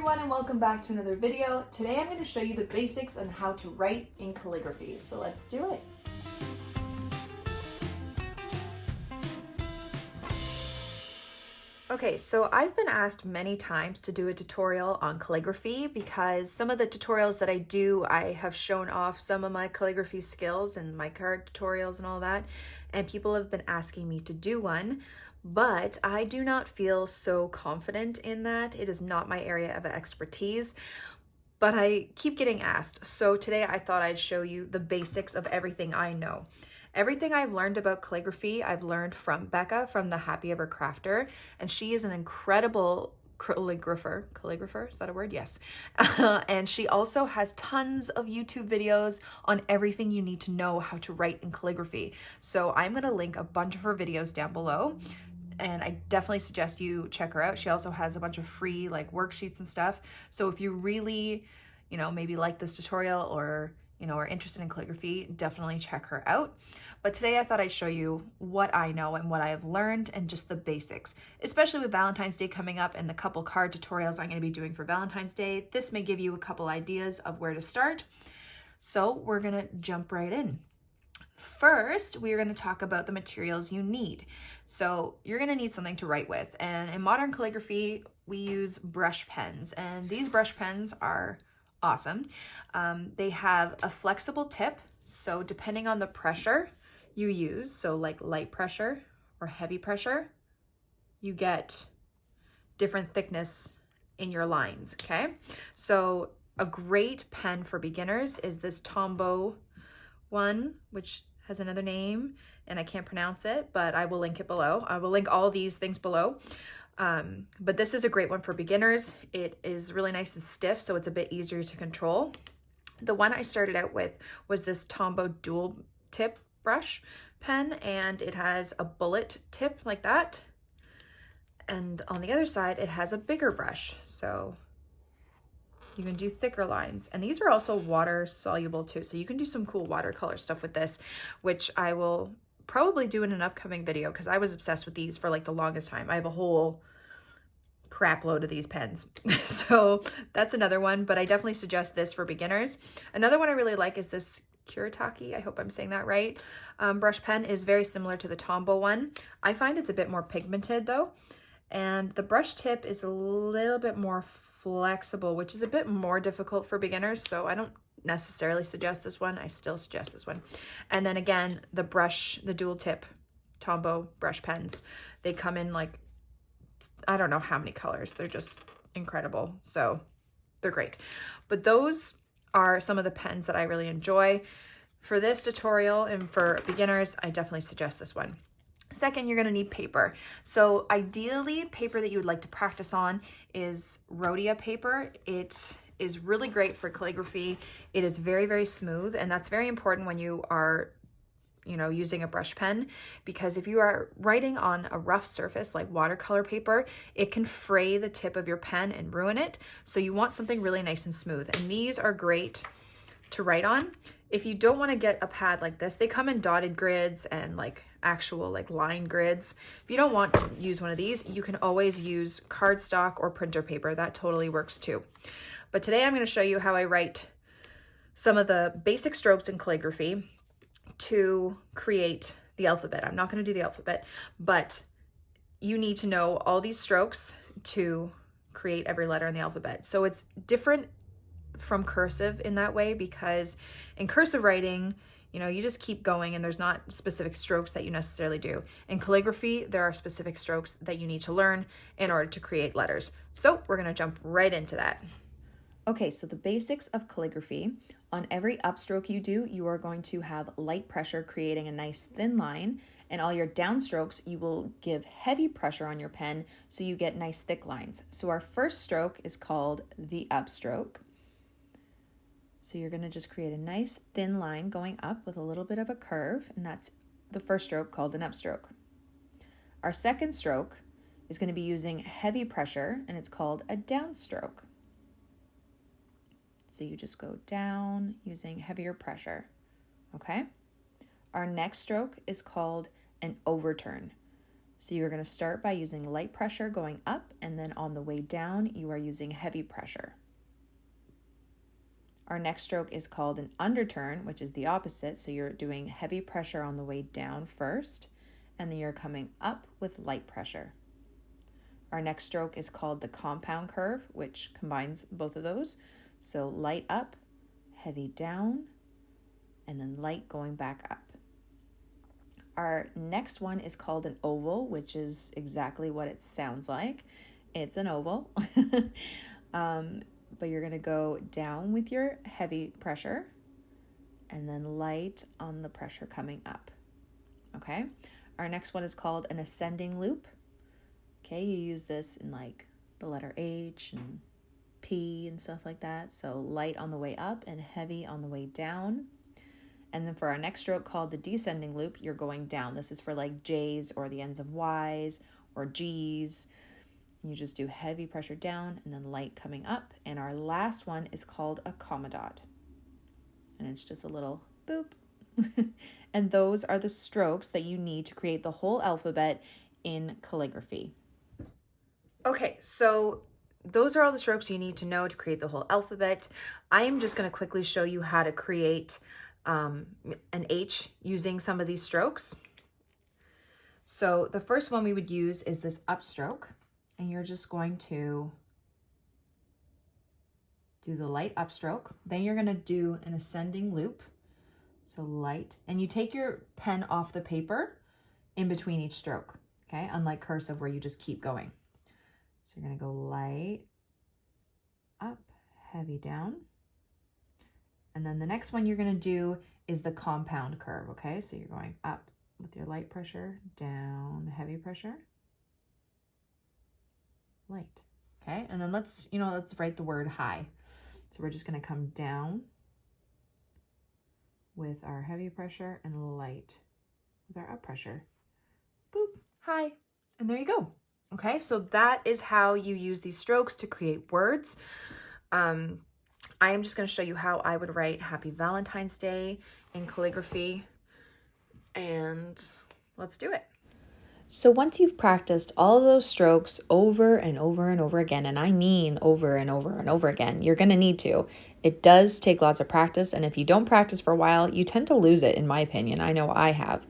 everyone and welcome back to another video. Today I'm going to show you the basics on how to write in calligraphy. So let's do it. Okay, so I've been asked many times to do a tutorial on calligraphy because some of the tutorials that I do, I have shown off some of my calligraphy skills and my card tutorials and all that, and people have been asking me to do one, but I do not feel so confident in that. It is not my area of expertise, but I keep getting asked. So today I thought I'd show you the basics of everything I know. Everything I've learned about calligraphy, I've learned from Becca from the Happy Ever Crafter, and she is an incredible calligrapher, is that a word? Yes. And she also has tons of YouTube videos on everything you need to know how to write in calligraphy. So I'm gonna link a bunch of her videos down below, and I definitely suggest you check her out. She also has a bunch of free like worksheets and stuff. So if you really, maybe like this tutorial or are interested in calligraphy, definitely check her out. But today I thought I'd show you what I know and what I have learned and just the basics, especially with Valentine's Day coming up and the couple card tutorials I'm going to be doing for Valentine's Day. This may give you a couple ideas of where to start. So we're going to jump right in. First, we're going to talk about the materials you need. So you're going to need something to write with. And in modern calligraphy, we use brush pens, and these brush pens are awesome. They have a flexible tip, so depending on the pressure you use, so like light pressure or heavy pressure, you get different thickness in your lines, okay? So a great pen for beginners is this Tombow one, which has another name and I can't pronounce it, but I will link it below. I will link all these things below. But this is a great one for beginners. It is really nice and stiff, so it's a bit easier to control. The one I started out with was this Tombow dual tip brush pen, and it has a bullet tip like that. And on the other side, it has a bigger brush, so you can do thicker lines. And these are also water soluble too, so you can do some cool watercolor stuff with this, which I will probably do in an upcoming video because I was obsessed with these for like the longest time. I have a whole crap load of these pens. So that's another one, but I definitely suggest this for beginners. Another one I really like is this Kuretake, I hope I'm saying that right. Brush pen is very similar to the Tombow one. I find it's a bit more pigmented though, and the brush tip is a little bit more flexible, which is a bit more difficult for beginners, so I don't necessarily suggest this one. I still suggest this one. And then again, the dual tip Tombow brush pens, they come in like, I don't know how many colors. They're just incredible. So they're great. But those are some of the pens that I really enjoy. For this tutorial and for beginners, I definitely suggest this one. Second, you're going to need paper. So ideally, paper that you would like to practice on is Rhodia paper. It is really great for calligraphy. It is very, very smooth, and that's very important when you are using a brush pen, because if you are writing on a rough surface like watercolor paper, it can fray the tip of your pen and ruin it. So you want something really nice and smooth, and these are great to write on. If you don't want to get a pad like this, they come in dotted grids and like actual like line grids. If you don't want to use one of these, you can always use cardstock or printer paper. That totally works too. But today I'm going to show you how I write some of the basic strokes in calligraphy to create the alphabet. I'm not going to do the alphabet, but you need to know all these strokes to create every letter in the alphabet. So it's different from cursive in that way, because in cursive writing, you just keep going and there's not specific strokes that you necessarily do. In calligraphy, there are specific strokes that you need to learn in order to create letters. So we're going to jump right into that. Okay, so the basics of calligraphy. On every upstroke you do, you are going to have light pressure creating a nice thin line, and all your downstrokes, you will give heavy pressure on your pen so you get nice thick lines. So our first stroke is called the upstroke. So you're going to just create a nice thin line going up with a little bit of a curve, and that's the first stroke called an upstroke. Our second stroke is going to be using heavy pressure, and it's called a downstroke. So you just go down using heavier pressure, okay? Our next stroke is called an overturn. So you're going to start by using light pressure going up, and then on the way down, you are using heavy pressure. Our next stroke is called an underturn, which is the opposite. So you're doing heavy pressure on the way down first, and then you're coming up with light pressure. Our next stroke is called the compound curve, which combines both of those. So light up, heavy down, and then light going back up. Our next one is called an oval, which is exactly what it sounds like. It's an oval. But you're going to go down with your heavy pressure and then light on the pressure coming up. Okay. Our next one is called an ascending loop. Okay. You use this in like the letter H and P and stuff like that. So light on the way up and heavy on the way down. And then for our next stroke called the descending loop, you're going down. This is for like J's or the ends of Y's or G's. You just do heavy pressure down and then light coming up. And our last one is called a comma dot. And it's just a little boop. And those are the strokes that you need to create the whole alphabet in calligraphy. Okay, so those are all the strokes you need to know to create the whole alphabet. I am just going to quickly show you how to create an H using some of these strokes. So the first one we would use is this upstroke. And you're just going to do the light upstroke. Then you're going to do an ascending loop. So light. And you take your pen off the paper in between each stroke. Okay. Unlike cursive where you just keep going. So you're going to go light up, heavy down. And then the next one you're going to do is the compound curve. Okay. So you're going up with your light pressure, down, heavy pressure. Light. Okay, and then let's write the word high. So we're just going to come down with our heavy pressure and light with our up pressure. Boop, high. And there you go. Okay, so that is how you use these strokes to create words. I am just going to show you how I would write Happy Valentine's Day in calligraphy. And let's do it. So once you've practiced all of those strokes over and over and over again, and I mean over and over and over again, you're going to need to. It does take lots of practice, and if you don't practice for a while, you tend to lose it, in my opinion. I know I have.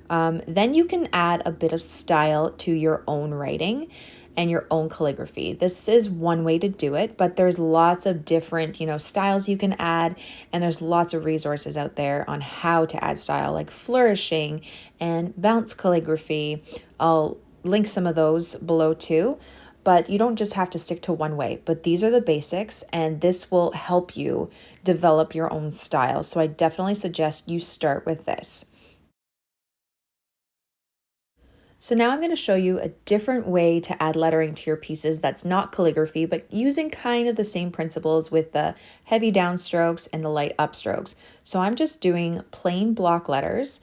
Then you can add a bit of style to your own writing and your own calligraphy. This is one way to do it, but there's lots of different, styles you can add, and there's lots of resources out there on how to add style, like flourishing and bounce calligraphy. I'll link some of those below too, but you don't just have to stick to one way. But these are the basics, and this will help you develop your own style. So I definitely suggest you start with this. So now I'm going to show you a different way to add lettering to your pieces that's not calligraphy, but using kind of the same principles with the heavy downstrokes and the light upstrokes. So I'm just doing plain block letters,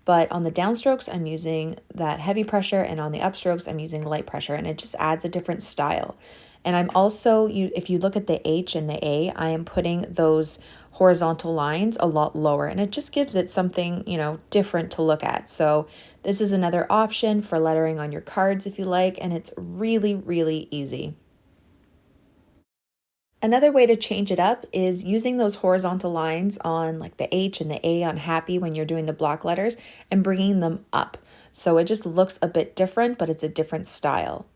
but on the downstrokes, I'm using that heavy pressure, and on the upstrokes, I'm using light pressure, and it just adds a different style. And I'm also, if you look at the H and the A, I am putting those horizontal lines a lot lower, and it just gives it something, different to look at. So this is another option for lettering on your cards if you like, and it's really, really easy. Another way to change it up is using those horizontal lines on like the H and the A on happy when you're doing the block letters and bringing them up. So it just looks a bit different, but it's a different style.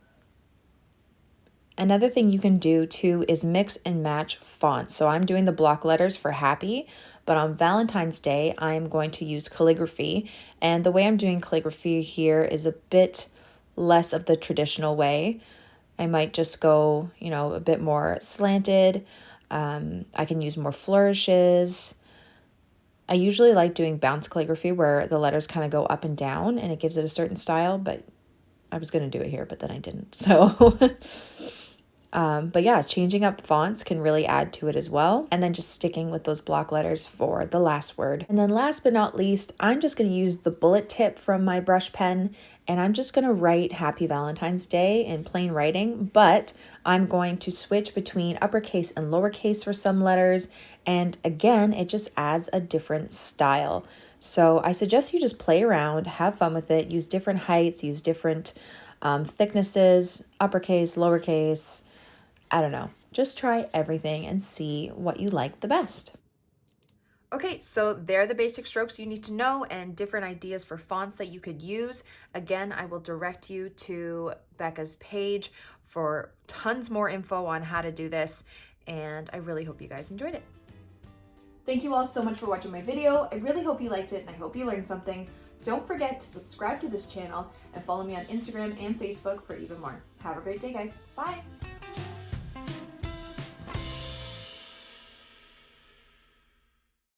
Another thing you can do too is mix and match fonts. So I'm doing the block letters for happy, but on Valentine's Day, I'm going to use calligraphy. And the way I'm doing calligraphy here is a bit less of the traditional way. I might just go, a bit more slanted. I can use more flourishes. I usually like doing bounce calligraphy where the letters kind of go up and down and it gives it a certain style, but I was going to do it here, but then I didn't. So, but yeah, changing up fonts can really add to it as well. And then just sticking with those block letters for the last word. And then last but not least, I'm just going to use the bullet tip from my brush pen, and I'm just going to write Happy Valentine's Day in plain writing, but I'm going to switch between uppercase and lowercase for some letters. And again, it just adds a different style. So I suggest you just play around, have fun with it, use different heights, use different thicknesses, uppercase, lowercase, I don't know. Just try everything and see what you like the best. Okay, so there are the basic strokes you need to know and different ideas for fonts that you could use. Again, I will direct you to Becca's page for tons more info on how to do this, and I really hope you guys enjoyed it. Thank you all so much for watching my video. I really hope you liked it and I hope you learned something. Don't forget to subscribe to this channel and follow me on Instagram and Facebook for even more. Have a great day, guys. Bye.